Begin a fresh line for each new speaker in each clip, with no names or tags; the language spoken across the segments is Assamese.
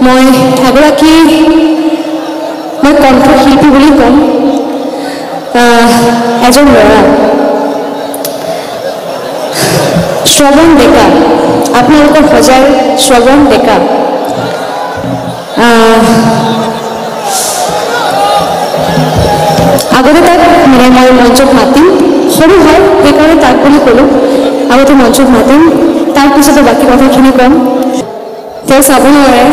মই এগৰাকী মই কণ্ঠশিল্পী বুলি ক'ম এজন ল'ৰা শ্ৰৱণ ডেকা আপোনালোকৰ সজাই শ্ৰৱণ ডেকা আগতে তাক মানে মই মঞ্চত মাতিম সৰু হয় সেইকাৰণে তাক বুলি ক'লোঁ আগতে মঞ্চত মাতিম তাৰপিছতে বাকী কথাখিনি ক'ম তেওঁ চাব নোৱাৰে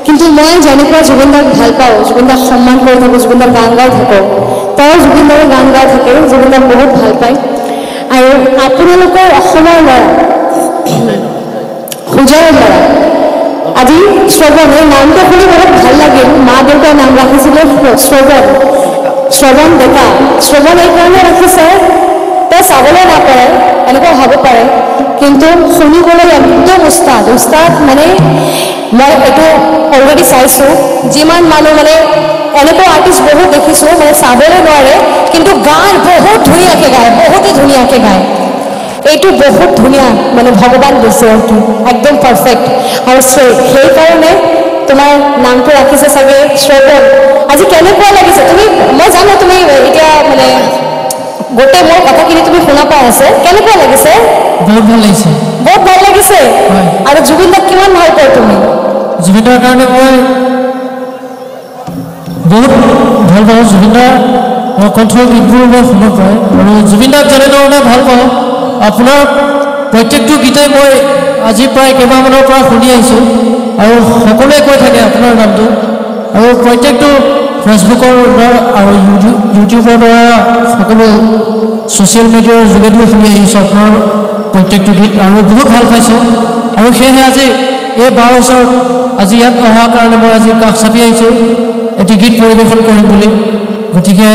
কিন্তু মই যেনেকুৱা জুবিন দাক ভাল পাওঁ জুবিন দাক সন্মান কৰি থাকোঁ জুবিন দাক গান গাই থাকোঁ তেওঁ জুবিন দাৰে গান গাই থাকে জুবিন দাক বহুত ভাল পায় আৰু আপোনালোকৰ অসমৰ ল'ৰা হোজাইৰ ল'ৰা আজি শ্ৰৱণ এই নামটো শুনি বহুত ভাল লাগিল মা দেউতাৰ নাম ৰাখিছিলে শ্ৰৱণ ডেকা শ্ৰৱণ এইকাৰণে ৰাখিছে তেওঁ চাবলৈ নাপাৰে এনেকুৱা হ'ব পাৰে কিন্তু শুনিবলৈ একদম উস্তাদ মানে মই এইটো অলৰেডি চাইছোঁ যিমান মানুহ মানে এনেকুৱা আৰ্টিষ্ট বহুত দেখিছোঁ মানে চাবলৈ নোৱাৰে কিন্তু গান বহুত ধুনীয়াকৈ গায় বহুতেই ধুনীয়াকৈ গায় এইটো বহুত ধুনীয়া মানে ভগৱান দিছে এইটো একদম পাৰফেক্ট আৰু সেইকাৰণে তোমাৰ নামটো ৰাখিছে চাগে শ্ৰৱণ আজি কেনেকুৱা লাগিছে তুমি মই জানো তুমি এতিয়া মানে গোটেই মোৰ কথাখিনি তুমি শুনা পাই আছে কেনেকুৱা লাগিছে
বহুত ভাল লাগিছে
আৰু জুবিন দাক কিমান ভাল পায় তুমি
জুবিন দাৰ কাৰণে মই বহুত ভাল পাওঁ জুবিন দাৰ কণ্ঠৰ গীতবোৰ মই শুনিব পায় আৰু জুবিন দাক যেনেধৰণে ভাল পাওঁ আপোনাৰ প্ৰত্যেকটো গীতেই মই আজি প্ৰায় কেইবামানৰ পৰা শুনি আহিছোঁ আৰু সকলোৱে কৈ থাকে আপোনাৰ নামটো আৰু প্ৰত্যেকটো ফেচবুকৰ আৰু ইউটিউবৰ দ্বাৰা সকলো ছ'চিয়েল মিডিয়াৰ যোগেদিও শুনি আহিছোঁ আপোনাৰ প্ৰত্যেকটো গীত আৰু বহুত ভাল পাইছোঁ আৰু সেয়েহে আজি এই 12 বছৰ আজি ইয়াত অহাৰ কাৰণে মই আজি কাষ চাপি আহিছোঁ এটি গীত পৰিৱেশন কৰিম বুলি গতিকে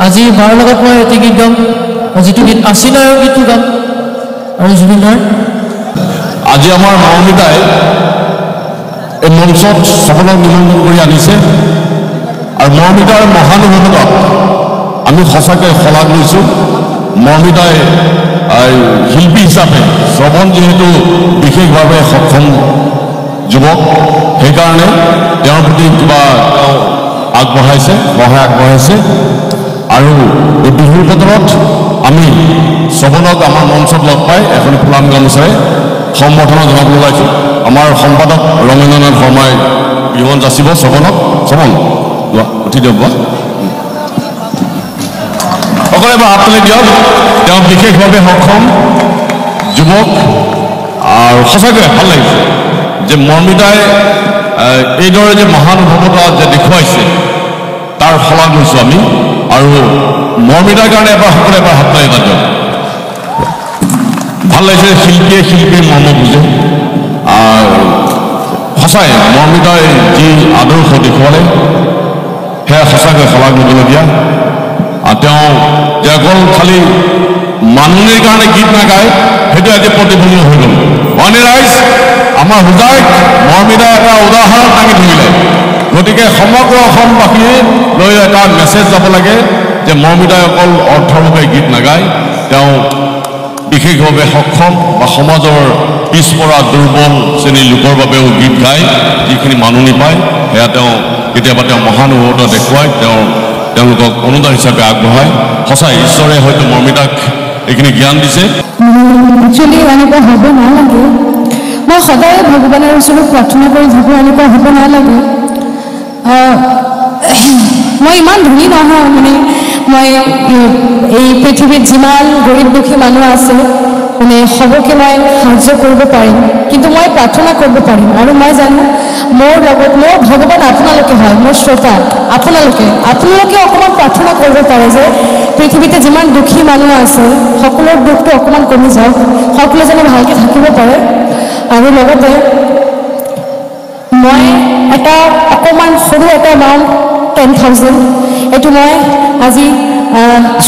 আজি বাৰ লগত মই এটি গীত গাম যিটো গীত আছিনায়ৰ গীতটো গাম আৰু জুবিন দাৰ
আজি আমাৰ মৰমিতাই এই মঞ্চত সকলক নিমন্ত্ৰণ কৰি আনিছে আৰু মৰমিতাৰ মহানুভৱতাক আমি সঁচাকৈ শলাগ লৈছোঁ মৰমিতাই শিল্পী হিচাপে শ্ৰৱণ যিহেতু বিশেষভাৱে সক্ষম যুৱক সেইকাৰণে তেওঁৰ প্ৰতি কিবা আগবঢ়াইছে সহায় আগবঢ়াইছে আৰু এই বিহুৰ বতৰত আমি শ্ৰৱণক আমাৰ মঞ্চত লগ পাই এখন ফুলাম গামোচাৰে সম্বৰ্ধনা জনাবলৈ ওলাইছোঁ আমাৰ সম্পাদক ৰমেন্দ্ৰনাথ শৰ্মাই বিহুৱান যাচিব শ্ৰৱণক শ্ৰৱণ উঠি দিয়ক বা সকলোৱে এবাৰ হাত তুলি দিয়ক তেওঁ বিশেষভাৱে সক্ষম যুৱক আৰু সঁচাকৈ ভাল লাগিছে যে মৰমিতাই এইদৰে যে মহানুভৱতা যে দেখুৱাইছে তাৰ শলাগ লৈছোঁ আমি আৰু মৰমিতাৰ কাৰণে সকলোৱে এবাৰ হাত তুলি দিয়ক ভাল লাগিছে শিল্পীয়ে মৰ্ম বুজে সঁচাই মৰমিতাই যি আদৰ্শ দেখুৱালে সেয়া সঁচাকৈ শলাগ ল'বলগীয়া তেওঁ যে অকল খালি মানুহেৰ কাৰণে গীত নাগায় সেইটো আজি প্ৰতিফলিত হৈ গ'ল হয়নে ৰাইজ আমাৰ হোজাইত মৰমিতাই এটা উদাহৰণ দাঙি ধৰিলে গতিকে সমগ্ৰ অসমবাসীয়ে লৈ এটা মেছেজ যাব লাগে যে মৰমিতাই অকল অৰ্থৰ বাবে গীত নাগায় তেওঁ বিশেষভাৱে সক্ষম বা সমাজৰ পিছপৰা দুৰ্বল শ্ৰেণীৰ লোকৰ বাবেও গীত গায় যিখিনি মাননি পায় সেয়া তেওঁ কেতিয়াবা তেওঁ মহানুভৱতা দেখুৱায় তেওঁলোকক অনুদান হিচাপে আগবঢ়ায় সঁচাই ঈশ্বৰে হয়তো মৰমিতাক এইখিনি জ্ঞান দিছে
একচুৱেলি এনেকুৱা হ'ব নালাগে মই সদায় ভগৱানৰ ওচৰত প্ৰাৰ্থনা কৰি থাকোঁ এনেকুৱা হ'ব নালাগে মই ইমান ধনী নহয় মানে মই এই পৃথিৱীত যিমান গৰীব দুখী মানুহ আছে মানে সবকে মই সাহায্য কৰিব পাৰিম কিন্তু মই প্ৰাৰ্থনা কৰিব পাৰিম আৰু মই জানো মোৰ লগত মোৰ ভগৱান আপোনালোকে হয় মোৰ শ্ৰোতা আপোনালোকে অকণমান প্ৰাৰ্থনা কৰিব পাৰে যে পৃথিৱীতে যিমান দুখী মানুহ আছে সকলোৰ দুখটো অকণমান কমি যাওক সকলো যেনে ভালকৈ থাকিব পাৰে আৰু লগতে মই এটা অকণমান সৰু এটা এমাউণ্ট 10,000 এইটো মই আজি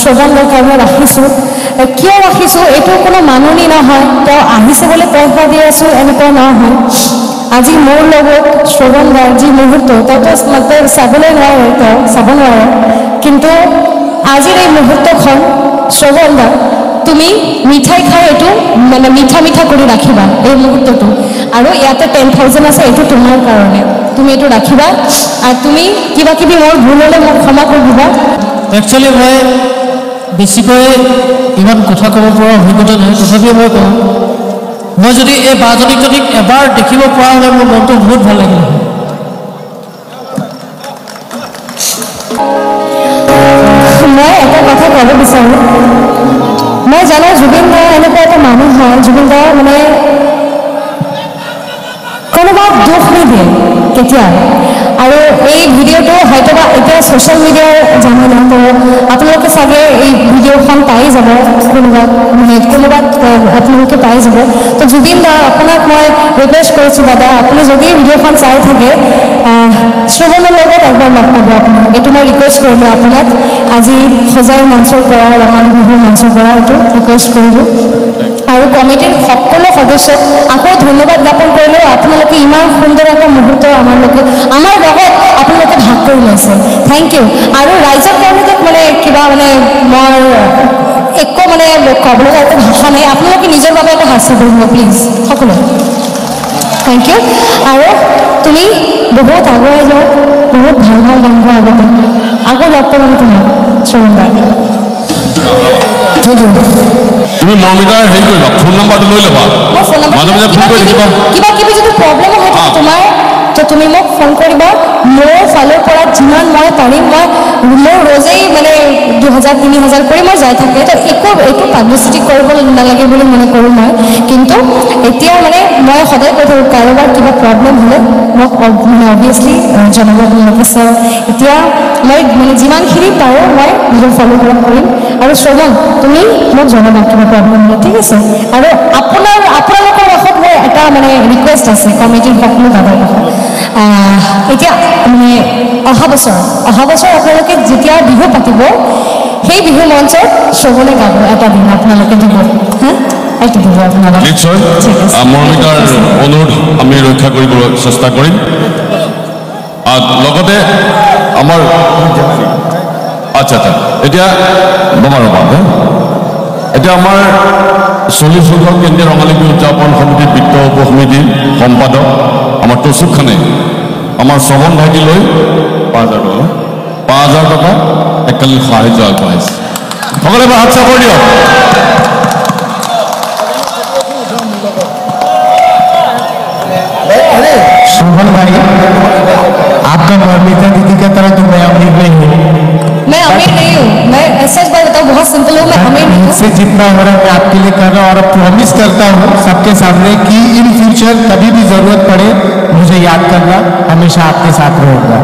শ্ৰৱণৰ কাৰণে ৰাখিছোঁ কিয় ৰাখিছোঁ এইটো কোনো মাননি নহয় তেওঁ আহিছে বুলি পইচা দি আছোঁ এনেকুৱা নহয় আজি মোৰ লগত শ্ৰৱণ দাৰ যি মুহূৰ্ত তেওঁতো চাবলৈ নোৱাৰে তেওঁ চাব নোৱাৰে কিন্তু আজিৰ এই মুহূৰ্তখন শ্ৰৱণ দা তুমি মিঠাই খাই এইটো মানে মিঠা কৰি ৰাখিবা এই মুহূৰ্তটো আৰু ইয়াতে 10,000 আছে, এইটো তোমাৰ কাৰণে, তুমি এইটো ৰাখিবা আৰু তুমি কিবা কিবি মোৰ ভুল হ'লে মোক ক্ষমা কৰি দিবা।
একচুৱেলি মই বেছিকৈ ইমান কথা ক'ব পৰা অভিজ্ঞতা নাই, তথাপিও মই কওঁ, মই যদি এই বাজনীক যদি এবাৰ দেখিব পৰা হ'লে মোৰ মনটো বহুত ভাল লাগিল।
মই এটা কথা ক'ব বিচাৰোঁ, মই জানো জুবিন দা এনেকুৱা এটা মানুহ হয়, জুবিন দা মানে কোনোবাক দুখ নিদিয়ে কেতিয়া। আৰু এই ভিডিঅ'টো হয়তোবা এতিয়া ছ'চিয়েল মিডিয়াৰ জামানা, তো আপোনালোকে চাগে এই ভিডিঅ'খন পাই যাব, কোনোবাত আপোনালোকে পাই যাব। তো জুবিন দা, আপোনাক মই ৰিকুৱেষ্ট কৰিছোঁ দাদা, আপুনি যদি ভিডিঅ'খন চাই থাকে শ্ৰৱণৰ লগত একবাৰ লগ পাব আপোনাক, এইটো মই ৰিকুৱেষ্ট কৰিলোঁ আপোনাক আজি সজাই মঞ্চৰ পৰা, ৰঙালী বিহুৰ মঞ্চৰ পৰা এইটো ৰিকুৱেষ্ট কৰিলোঁ। আৰু কমিটিৰ সকলো সদস্যক আকৌ ধন্যবাদ জ্ঞাপন কৰিলেও আপোনালোকে ইমান সুন্দৰ এটা মুহূৰ্ত আমাৰ লগত আপোনালোকে ভাগ কৰি লৈছে, থেংক ইউ। আৰু ৰাইজৰ কাৰণে মানে কিবা মানে মই একো মানে ক'বলৈ এটা ভাষা নাই, আপোনালোকে নিজৰ বাবে এটা হাস্য কৰিব প্লিজ সকলো, থেংক ইউ। আৰু তুমি বহুত আগুৱাই যাওঁ, বহুত ভাল ভাল গান গোৱা আগতে, আকৌ লগ পাম তোমাক শ্ৰৱণ দা।
তুমি মৰমিতাৰ হেৰি কৰিবা, ফোন নাম্বাৰটো লৈ ল'বা, মাজে মাজে ফোন কৰি থাকিবা।
কিবা কিবি যদি প্ৰব্লেম হয় তোমাৰ, তো তুমি মোক ফোন কৰিবা, মোৰ ফালৰ পৰা যিমান মই পাৰিম, মই ৰোজেই মানে 2,000-3,000 কৰি মই যাই থাকে, তো একো পাব্লিচিটি কৰিব নালাগে বুলি মানে কৰোঁ মই। কিন্তু এতিয়া মানে মই সদায় কৈ থাকোঁ, কাৰোবাৰ কিবা প্ৰব্লেম হ'লে মোক মানে অভিয়াছলি জনাব আপোনালোকে। ছাৰ এতিয়া মই মানে যিমানখিনি পাৰোঁ মই নিজৰ ফ'ল' আপ কৰিম। আৰু শ্ৰৱণ, তুমি মোক জনাবা কিবা প্ৰব্লেম হ'লে, ঠিক আছে? আৰু আপোনালোকৰ কাষত মোৰ এটা মানে ৰিকুৱেষ্ট আছে কমিটিৰ সকলো দাদাৰ কাষত। এতিয়া মানে অহা বছৰ আপোনালোকে যেতিয়া বিহু পাতিব, সেই বিহু মঞ্চত শ্ৰৱণে গাব এটা দিন, আপোনালোকে দিব, হা? এইটো দিব আপোনালোকে
নিশ্চয়। মৰমিতাৰ অনুৰোধ আমি ৰক্ষা কৰিবলৈ চেষ্টা কৰিম। লগতে আমাৰ আচ্ছা এতিয়া এতিয়া আমাৰ 40সংখ্যক কেন্দ্ৰীয় ৰঙালী বিহু উদযাপন সমিতিৰ বিত্ত উপ সমিতিৰ সম্পাদক আমাৰ তৌচিফ খানে আমাৰ শ্ৰৱণ ভাইটিলৈ 5,000 টকা এককালীন সাহায্য আগবঢ়াইছে। সকলোৱে হাত চাপৰ দিয়ক।
शोभन भाई, आपका मरमिता दीदी का तरह तो मैं अमीर नहीं हूँ।
मैं अमीर नहीं हूँ, मैं सच बात बताऊँ, बहुत सिंपल हूँ, मैं अमीर नहीं हूँ।
मुझसे जितना हो रहा है मैं आपके लिए कर रहा हूँ और प्रॉमिस करता हूँ सबके सामने कि इन फ्यूचर कभी भी जरूरत पड़े मुझे याद करना, हमेशा आपके साथ रहूँगा।